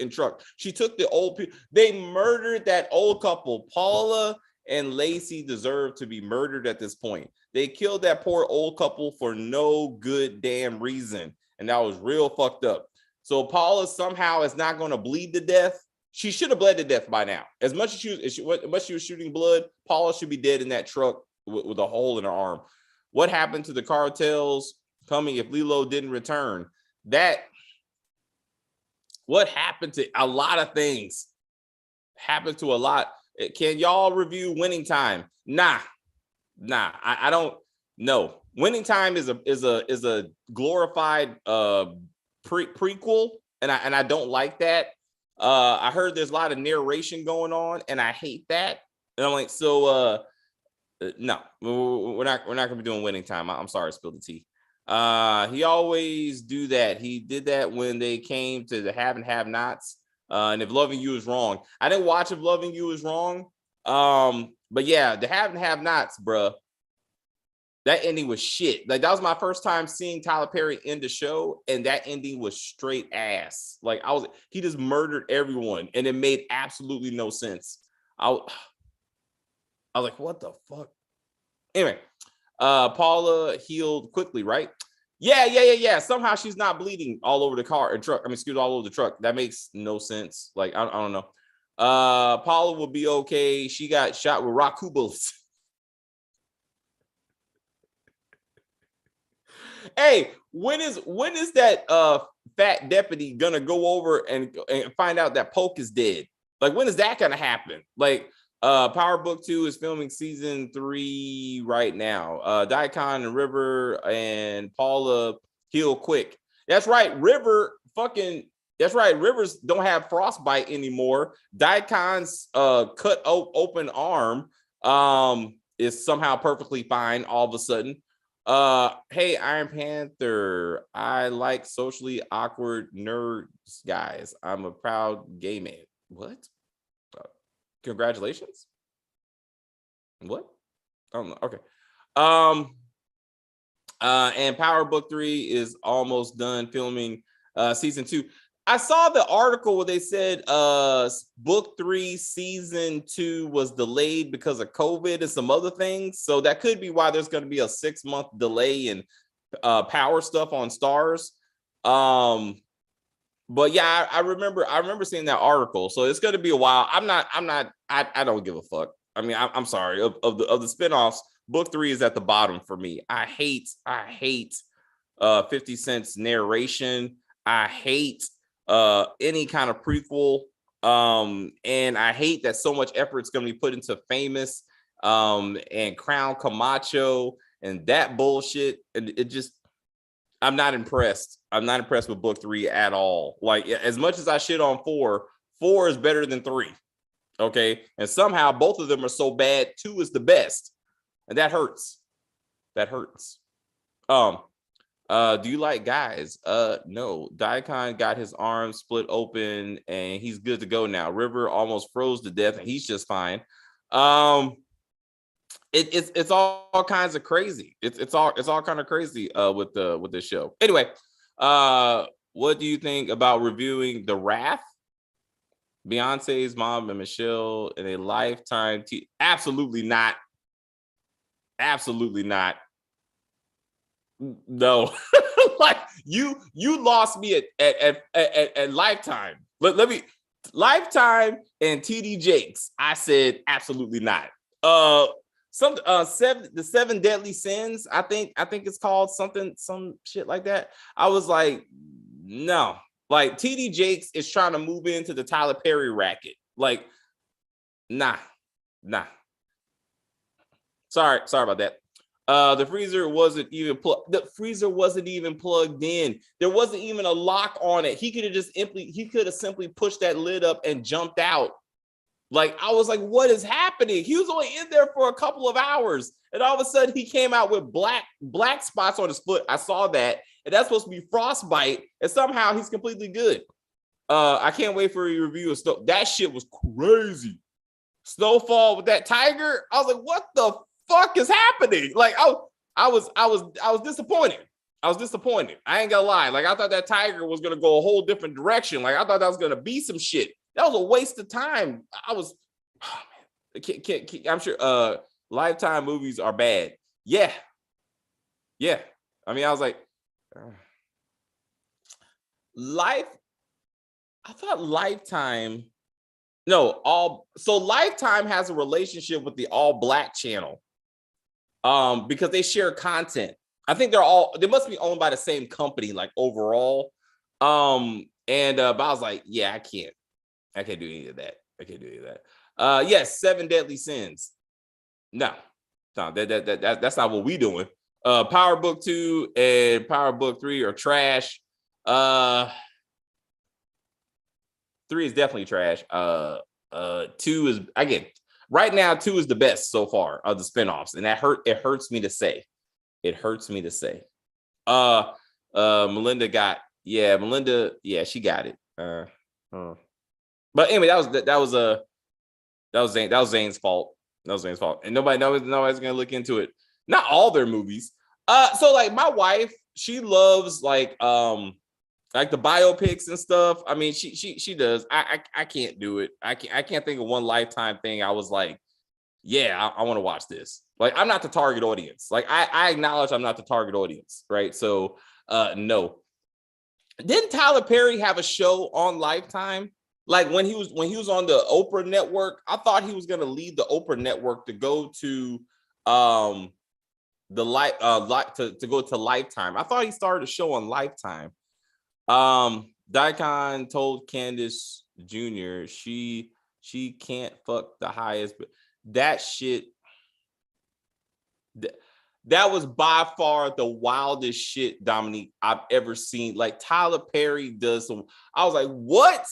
She took the old people. They murdered that old couple. Paula and Lacey deserve to be murdered at this point. They killed that poor old couple for no good damn reason. And that was real fucked up. So Paula somehow is not going to bleed to death. She should have bled to death by now. As much as she was shooting blood, Paula should be dead in that truck with a hole in her arm. What happened to the cartels coming if Lilo didn't return? What happened to a lot of things? Happened to a lot. Can y'all review Winning Time? Nah, I don't know. Winning Time is a glorified prequel, and I don't like that. I heard there's a lot of narration going on, and I hate that. And I'm like, so no, we're not gonna be doing Winning Time. I'm sorry, spill the tea. He always do that. He did that when they came to the Have and Have Nots. And If Loving You Is Wrong, I didn't watch If Loving You Is Wrong. But yeah, the Have and Have Nots, bruh. That ending was shit. Like, that was my first time seeing Tyler Perry end the show, and that ending was straight ass. Like, he just murdered everyone, and it made absolutely no sense. I was like, what the fuck? Anyway, Paula healed quickly, right? Yeah. Somehow she's not bleeding all over the car and truck. All over the truck. That makes no sense. Like, I don't know. Paula will be okay. She got shot with Raku bullets. Hey, when is that fat deputy gonna go over and find out that Polk is dead? Like, when is that gonna happen? Like, Power Book 2 is filming season 3 right now. Daikon and River and Paula heal quick. That's right, That's right. Rivers don't have frostbite anymore. Daikon's cut open arm is somehow perfectly fine all of a sudden. Hey, Iron Panther, I like socially awkward nerds, guys. I'm a proud gay man. What? Congratulations. What? I don't know. Okay. And Power Book 3 is almost done filming season 2. I saw the article where they said book 3 season 2 was delayed because of COVID and some other things. So that could be why there's going to be a 6-month delay in Power stuff on Stars. But yeah, I remember seeing that article. So it's going to be a while. I don't give a fuck. I mean, I'm sorry. Of the spinoffs, book 3 is at the bottom for me. I hate 50 Cent's narration. I hate any kind of prequel. And I hate that so much effort is going to be put into Famous and Crown Camacho and that bullshit. And it just, I'm not impressed. I'm not impressed with book 3 at all. Like, as much as I shit on 4 is better than 3. Okay. And somehow both of them are so bad, 2 is the best. And that hurts. Do you like guys? No. Daikon got his arm split open and he's good to go now. River almost froze to death and he's just fine. It's all kinds of crazy. It's all kind of crazy with this show. Anyway, what do you think about reviewing The Wrath? Beyonce's mom and Michelle in a Lifetime. Absolutely not. Absolutely not. No. Like you lost me at Lifetime. Let me Lifetime and TD Jakes. I said absolutely not. The seven deadly sins. I think it's called some shit like that. I was like, no. Like TD Jakes is trying to move into the Tyler Perry racket. Like, nah. Sorry about that. The freezer wasn't even plugged in. There wasn't even a lock on it. He could have simply pushed that lid up and jumped out. Like, I was like, what is happening? He was only in there for a couple of hours, and all of a sudden he came out with black spots on his foot. I saw that, and that's supposed to be frostbite, and somehow he's completely good. I can't wait for a review of Snow. That shit was crazy. Snowfall with that tiger. I was like, what the fuck is happening? Like, I was disappointed. I was disappointed. I ain't gonna lie. Like, I thought that tiger was gonna go a whole different direction. Like, I thought that was gonna be some shit. That was a waste of time. Oh, man. I'm sure Lifetime movies are bad. Yeah. I mean, I was like, I thought Lifetime. No, Lifetime has a relationship with the All Black channel. Because they share content. I think they must be owned by the same company, like overall. But I was like, yeah, I can't do any of that. Yes, Seven Deadly Sins. No, that's not what we doing. Power Book 2 and Power Book 3 are trash. 3 is definitely trash. 2 is, again, right now 2 is the best so far of the spinoffs, and it hurts me to say. Melinda, she got it. But anyway, that was Zane's fault. And nobody's gonna look into it. Not all their movies. So like my wife, she loves like the biopics and stuff. I mean, she does. I can't do it. I can't think of one Lifetime thing I was like, yeah, I want to watch this. Like, I'm not the target audience. Like, I acknowledge I'm not the target audience, right? So no. Didn't Tyler Perry have a show on Lifetime? Like when he was on the Oprah network, I thought he was gonna leave the Oprah network to go to to go to Lifetime. I thought he started a show on Lifetime. Daikon told Candace Jr. she can't fuck the highest, but that shit, that was by far the wildest shit, Dominique, I've ever seen. Like Tyler Perry does some. I was like, what?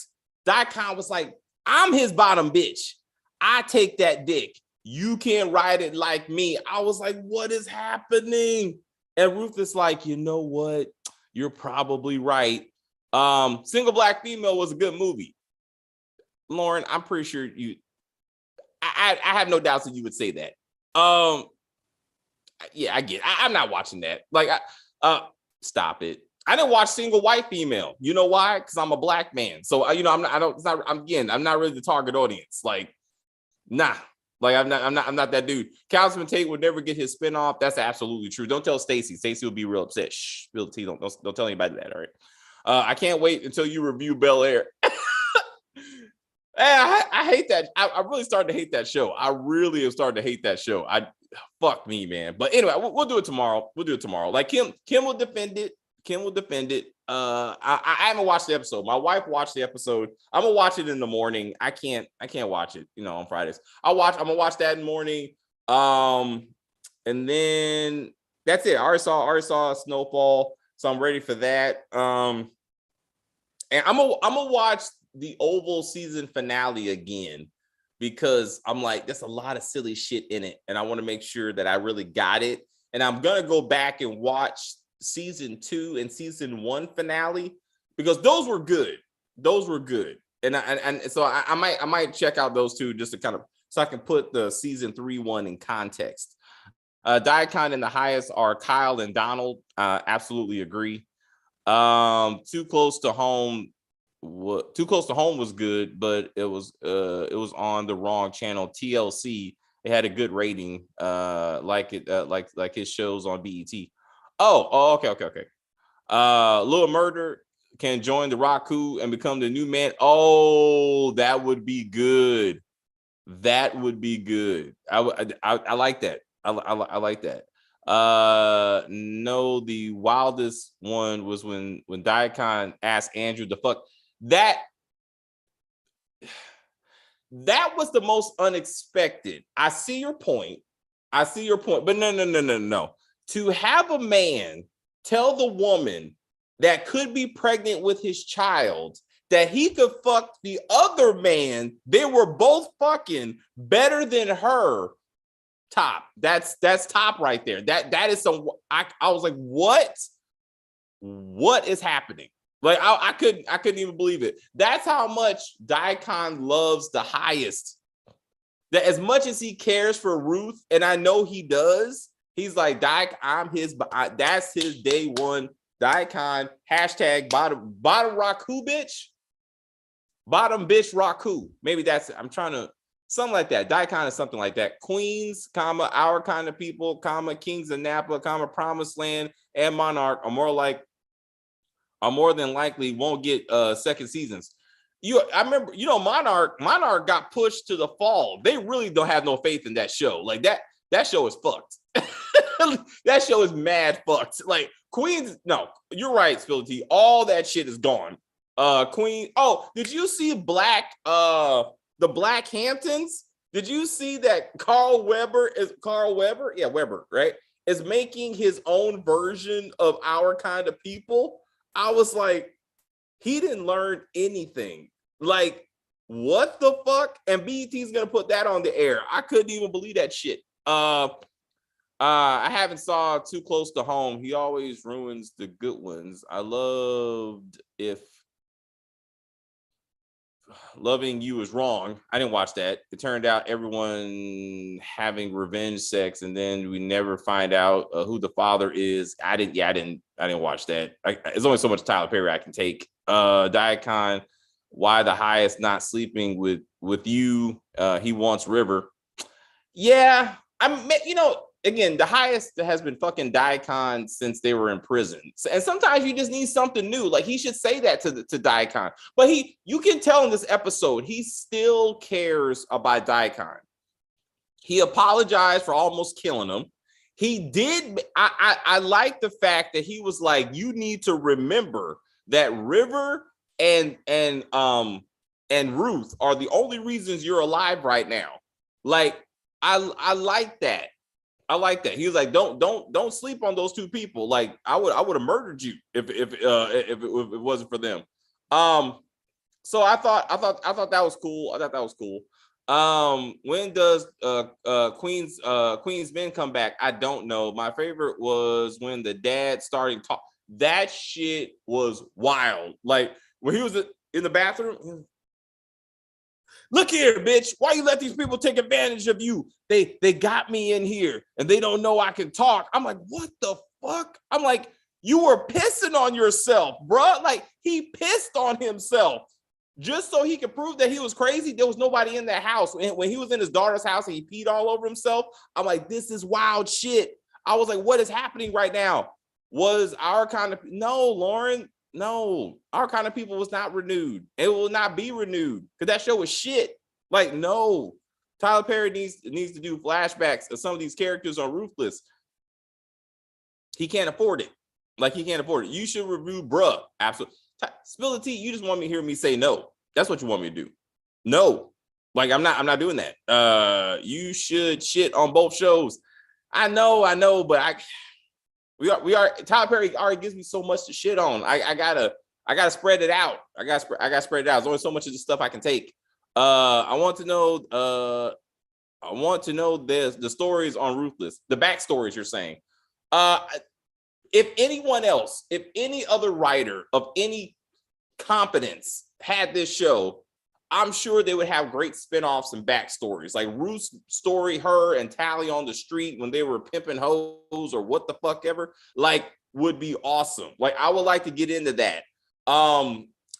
Daikon was like, I'm his bottom bitch. I take that dick. You can't ride it like me. I was like, what is happening? And Ruthless like, you know what? You're probably right. Single Black Female was a good movie. Lauren, I'm pretty sure I have no doubts that you would say that. Yeah, I get it. I'm not watching that. Like, stop it. I didn't watch Single White Female. You know why? Because I'm a black man. So I'm not really the target audience. Like, nah. Like, I'm not that dude. Councilman Tate would never get his spinoff. That's absolutely true. Don't tell Stacey. Stacey will be real upset. Shh, Bill T. Don't tell anybody that. All right. I can't wait until you review Bel Air. I hate that. I really started to hate that show. I really have started to hate that show. Fuck me, man. But anyway, we'll do it tomorrow. Like Kim will defend it. I haven't watched the episode. My wife watched the episode. I'm gonna watch it in the morning. I can't watch it, on Fridays. I'm gonna watch that in the morning. And then that's it. I already saw Snowfall, so I'm ready for that. And I'm gonna watch the Oval season finale again, because I'm like, there's a lot of silly shit in it, and I want to make sure that I really got it. And I'm gonna go back and watch season 2 and season 1 finale, because those were good. And so I might check out those two just to kind of, so I can put the season 3 one in context. Daikon and the highest are Kyle and Donald. Absolutely agree. Too Close to Home what Too Close to Home was good, but it was on the wrong channel. TLC. It had a good rating, like his shows on BET. Okay. Little Murder can join the Raku and become the new man. Oh, that would be good. That would be good. I like that. I like that. No, the wildest one was when Daikon asked Andrew the fuck. That was the most unexpected. I see your point. But no. To have a man tell the woman that could be pregnant with his child that he could fuck the other man, they were both fucking better than her. Top. That's top right there. That is some. I was like, what is happening? Like I couldn't even believe it. That's how much Daikon loves the highest. That as much as he cares for Ruth, and I know he does, he's like, Daik, I'm his, that's his day one. Daikon, hashtag bottom Raku bitch. Bottom bitch Raku. Maybe that's, I'm trying to, something like that. Daikon is something like that. Queens, comma, our kind of people, comma, kings of Napa, comma, promised land, and monarch are more than likely won't get second seasons. I remember, Monarch got pushed to the fall. They really don't have no faith in that show. Like that show is fucked. That show is mad fucked. Like Queens, no, you're right, Spilly. All that shit is gone. Queen. Oh, did you see the Black Hamptons? Did you see that Carl Weber? Yeah, Weber, right? Is making his own version of Our Kind of People. I was like, he didn't learn anything. Like, what the fuck? And BET's gonna put that on the air. I couldn't even believe that shit. I haven't saw Too Close to Home. He always ruins the good ones. I loved If Loving You Is Wrong. I didn't watch that. It turned out everyone having revenge sex, and then we never find out who the father is. I didn't watch that. There's only so much Tyler Perry I can take. Daikon, why the highest not sleeping with you? He wants River. Yeah, again, the highest has been fucking Daikon since they were in prison. And sometimes you just need something new. Like, he should say that to Daikon. But you can tell in this episode, he still cares about Daikon. He apologized for almost killing him. He did. I like the fact that he was like, you need to remember that River and Ruth are the only reasons you're alive right now. Like, I like that. I like that. He was like, don't sleep on those two people. Like, I would have murdered you if it wasn't for them. So I thought that was cool. When does Queen's Men come back? I don't know. My favorite was when the dad started talk. That shit was wild. Like, when he was in the bathroom. Look here, bitch. Why you let these people take advantage of you? They got me in here and they don't know I can talk. I'm like, what the fuck? I'm like, you were pissing on yourself, bro. Like, he pissed on himself just so he could prove that he was crazy. There was nobody in that house. When he was in his daughter's house and he peed all over himself, I'm like, this is wild shit. I was like, what is happening right now? Was Our Kind of... No, Lauren. No, Our Kind of People was not renewed. It will not be renewed because that show was shit. Like, no. Tyler Perry needs to do flashbacks of some of these characters on Ruthless. He can't afford it. Like, he can't afford it. You should review bruh. Absolutely. Spill the tea. You just want me to hear me say no. That's what you want me to do. No. Like, I'm not doing that. You should shit on both shows. I know, but we are Tyler Perry already gives me so much to shit on. I gotta spread it out. I gotta spread it out. There's only so much of this stuff I can take. I want to know the stories on Ruthless, the backstories you're saying. If anyone else, if any other writer of any competence had this show, I'm sure they would have great spinoffs and backstories. Like Ruth's story, her and Tally on the street when they were pimping hoes or what the fuck ever, like, would be awesome. Like, I would like to get into that.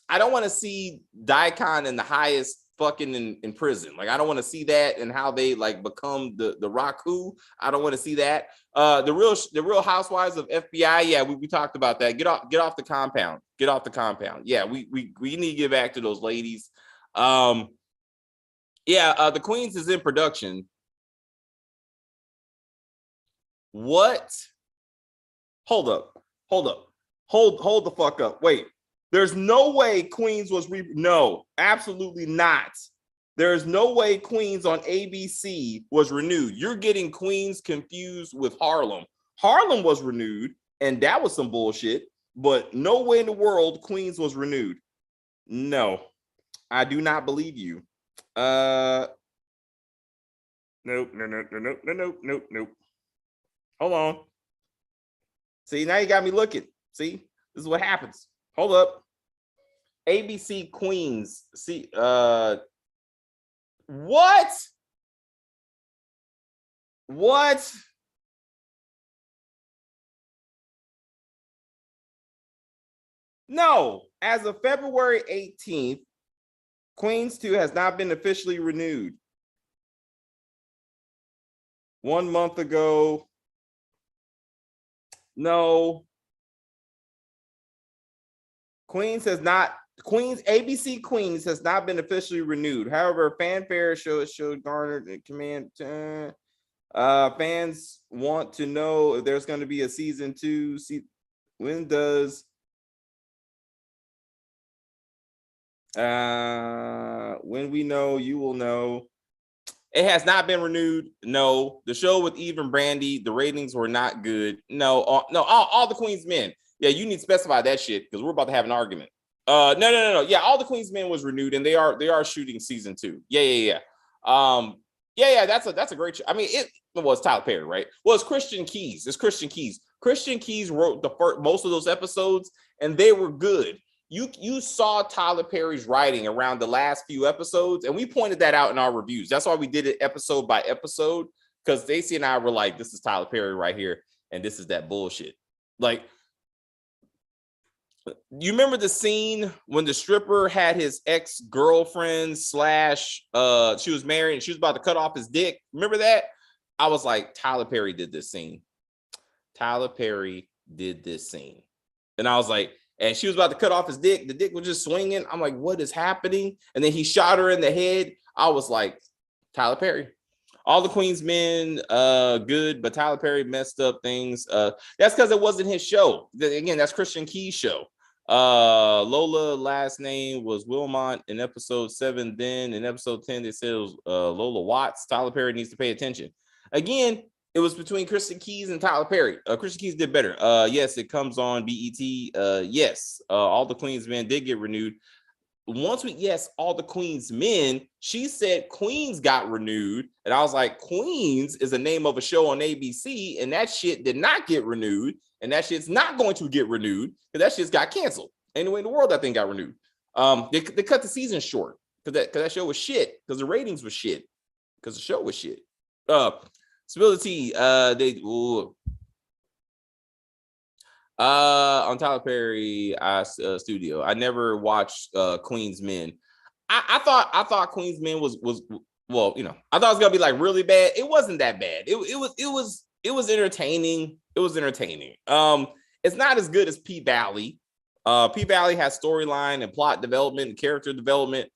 I don't want to see Daikon in the highest fucking in prison. Like, I don't want to see that and how they like become the Raku. I don't want to see that. The real housewives of FBI. Yeah, we talked about that. Get off the compound. Get off the compound. Yeah, we need to get back to those ladies. The Queens is in production. What? Hold up. Hold the fuck up. Wait. There's no way Queens was no, absolutely not. There's no way Queens on ABC was renewed. You're getting Queens confused with Harlem. Harlem was renewed, and that was some bullshit, but no way in the world Queens was renewed. No, I do not believe you. Nope. Hold on. See, now you got me looking. See, this is what happens. Hold up. ABC Queens. See, what? No, as of February 18th, Queens 2 has not been officially renewed. 1 month ago. No. ABC Queens has not been officially renewed. However, fanfare showed garnered and command. Fans want to know if there's going to be a season 2. When does when we know, you will know. It has not been renewed. No, the show with Eve and Brandy, the ratings were not good. No, all the Queens men. Yeah, you need to specify that shit because we're about to have an argument. No. Yeah, all the Queens men was renewed, and they are shooting season 2. Yeah. That's a great show. I mean, it was Tyler Perry, right? Well, it's Christian Keys. Christian Keys wrote most of those episodes, and they were good. You saw Tyler Perry's writing around the last few episodes, and we pointed that out in our reviews. That's why we did it episode by episode, because Stacey and I were like, this is Tyler Perry right here, and this is that bullshit. Like, you remember the scene when the stripper had his ex-girlfriend / she was married and she was about to cut off his dick? Remember that? I was like, Tyler Perry did this scene. And I was like, and she was about to cut off his dick. The dick was just swinging. I'm like, what is happening? And then he shot her in the head. I was like, Tyler Perry. All the Queens men, good, but Tyler Perry messed up things. That's because it wasn't his show. Again, that's Christian Key's show. Lola last name was Wilmot in episode 7. Then in episode 10, they said it was Lola Watts. Tyler Perry needs to pay attention. Again, it was between Christian Keys and Tyler Perry. Christian Keys did better. Yes, it comes on BET. Yes, all the Queens men did get renewed. All the Queens men, she said Queens got renewed. And I was like, Queens is the name of a show on ABC, and that shit did not get renewed. And that shit's not going to get renewed because that shit's got canceled. Anyway in the world, that thing got renewed. They cut the season short because that show was shit, because the ratings was shit, because the show was shit. Stability, on Tyler Perry studio. I never watched Queens Men. I thought Queens Men was well, I thought it was gonna be like really bad. It wasn't that bad. It was entertaining. It was entertaining. It's not as good as P-Valley. P-Valley has storyline and plot development and character development.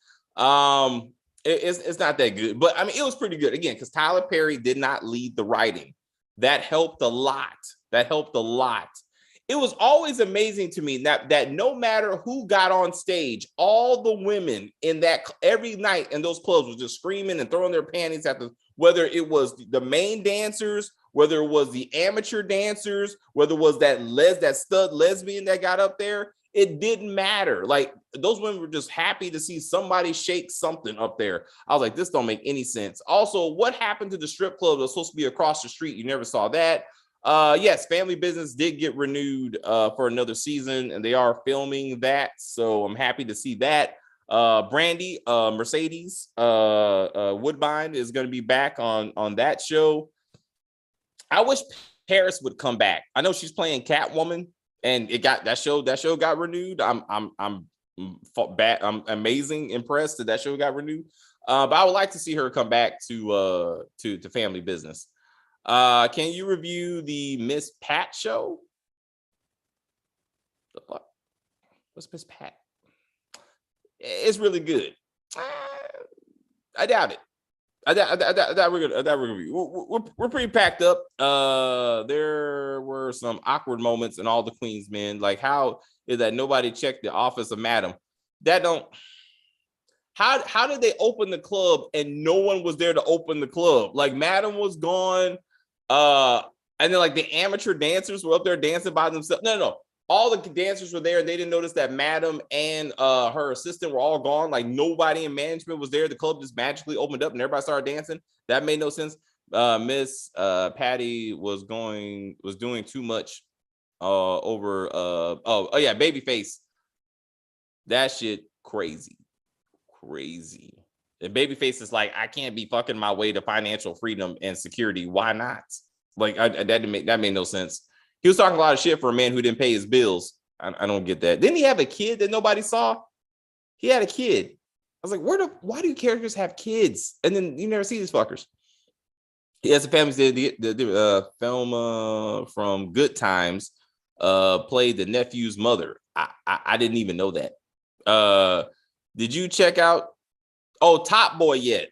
It's not that good, but I mean, it was pretty good again because Tyler Perry did not lead the writing. That helped a lot. It was always amazing to me that no matter who got on stage, all the women in that every night in those clubs was just screaming and throwing their panties at whether it was the main dancers, whether it was the amateur dancers, whether it was that stud lesbian that got up there. It didn't matter. Like, those women were just happy to see somebody shake something up there. I was like, this don't make any sense. Also, what happened to the strip club that was supposed to be across the street? You never saw that. Yes, Family Business did get renewed for another season, and they are filming that. So I'm happy to see that. Brandy, Mercedes Woodbine is going to be back on that show. I wish Paris would come back. I know she's playing Catwoman, and that show got renewed. I'm I'm amazing impressed that show got renewed. But I would like to see her come back to Family Business. Can you review the Miss Pat show? The fuck? What's Miss Pat? It's really good. I doubt it. I doubt we're gonna be. We're pretty packed up. There were some awkward moments in all the Queens men. Like, how is that nobody checked the office of Madam? That don't. How did they open the club and no one was there to open the club? Like, Madam was gone. And then like the amateur dancers were up there dancing by themselves. No. All the dancers were there. They didn't notice that Madam and her assistant were all gone. Like, nobody in management was there. The club just magically opened up and everybody started dancing. That made no sense. Miss Patty was doing too much over Babyface. That shit crazy. And Babyface is like, I can't be fucking my way to financial freedom and security. Why not? Like, that made no sense. He was talking a lot of shit for a man who didn't pay his bills. I don't get that. Didn't he have a kid that nobody saw? He had a kid. I was like, why do characters have kids? And then you never see these fuckers. He has a family. The film from Good Times played the nephew's mother. I didn't even know that. Did you check out Top Boy yet?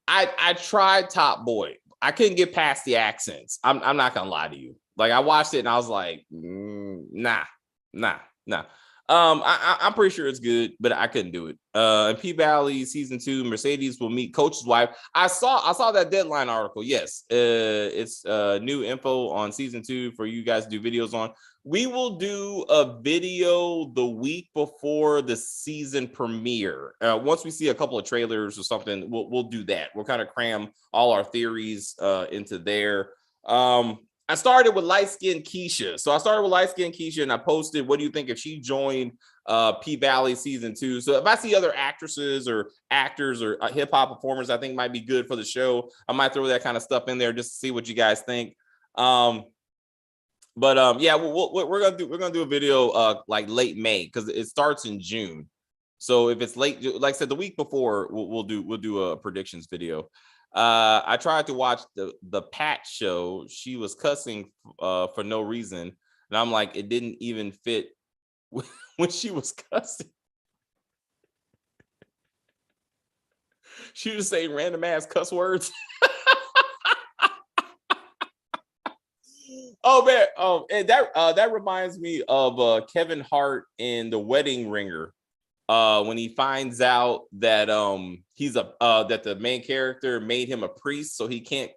I tried Top Boy. I couldn't get past the accents. I'm not gonna lie to you. Like, I watched it and I was like, nah. I'm pretty sure it's good, but I couldn't do it. In P-Valley season 2, Mercedes will meet Coach's wife. I saw that Deadline article. Yes, it's new info on season 2 for you guys to do videos on. We will do a video the week before the season premiere. Once we see a couple of trailers or something, we'll do that. We'll kind of cram all our theories into there. I started with light-skinned Keisha. So I started with light-skinned Keisha, and I posted, what do you think if she joined P-Valley season 2? So if I see other actresses or actors or hip-hop performers I think might be good for the show, I might throw that kind of stuff in there just to see what you guys think. Yeah, we're gonna do a video like late May, because it starts in June. So if it's late, like I said, the week before, we'll do a predictions video. I tried to watch the Pat show. She was cussing for no reason, and I'm like, it didn't even fit when she was cussing. She was saying random ass cuss words. Oh man, and that reminds me of Kevin Hart in The Wedding Ringer. When he finds out that that the main character made him a priest, so he can't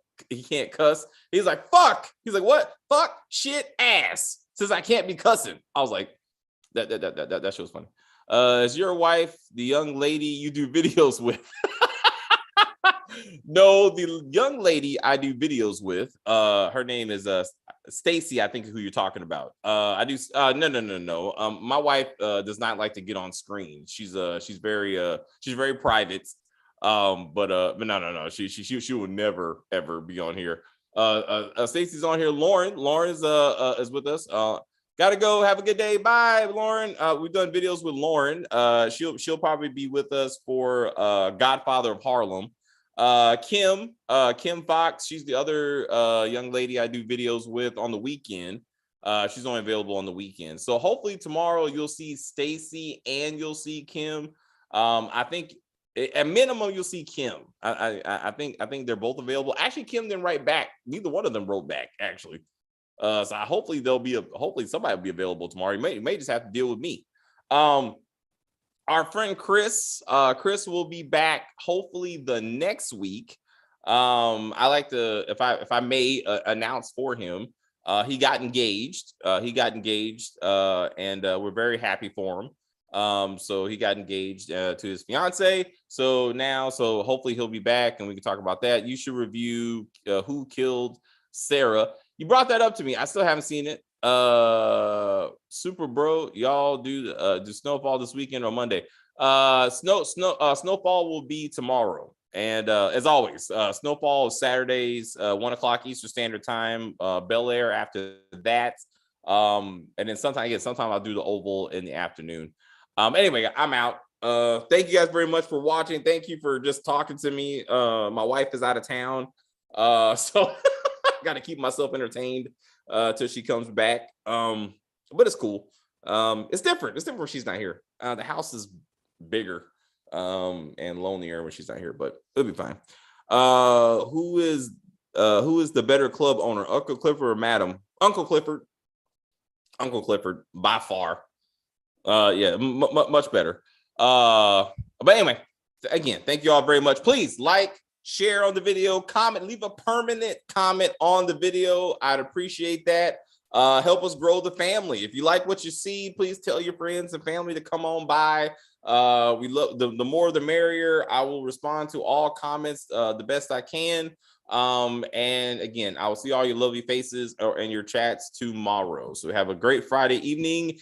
cuss. He's like, fuck. He's like, what? Fuck, shit, ass. Says I can't be cussing. I was like, that show's funny. Is your wife the young lady you do videos with? No, the young lady I do videos with, her name is Stacy, I think is who you're talking about. I do no. My wife does not like to get on screen. She's very private. But no. She will never ever be on here. Stacy's on here. Lauren is with us. Gotta go. Have a good day. Bye, Lauren. We've done videos with Lauren. She'll probably be with us for Godfather of Harlem. Kim Fox, she's the other young lady I do videos with on the weekend. She's only available on the weekend. So hopefully tomorrow you'll see Stacy and you'll see Kim. I think at minimum you'll see Kim. I think they're both available. Actually, Kim didn't write back. Neither one of them wrote back, actually. So hopefully hopefully somebody will be available tomorrow. You may just have to deal with me. Our friend Chris will be back hopefully the next week. I like to, if I may announce for him, he got engaged. And we're very happy for him. So he got engaged to his fiance. So hopefully he'll be back and we can talk about that. You should review Who Killed Sarah. You brought that up to me. I still haven't seen it. Super bro, y'all do Snowfall this weekend or Monday? Snowfall will be tomorrow, and as always, Snowfall is Saturdays, 1:00 Eastern Standard Time. Bel Air after that, and then sometime I'll do the Oval in the afternoon. Anyway, I'm out. Thank you guys very much for watching. Thank you for just talking to me. My wife is out of town, so got to keep myself entertained till she comes back. But it's cool. It's different. It's different when she's not here. The house is bigger and lonelier when she's not here, but it'll be fine. Who is the better club owner, Uncle Clifford or Madam? Uncle Clifford. Uncle Clifford by far. Yeah, much better. But anyway, again, thank you all very much. Please like, share on the video, comment, leave a permanent comment on the video. I'd appreciate that. Help us grow the family. If you like what you see, please tell your friends and family to come on by. We love the more the merrier. I will respond to all comments the best I can. And again, I will see all your lovely faces in your chats tomorrow. So have a great Friday evening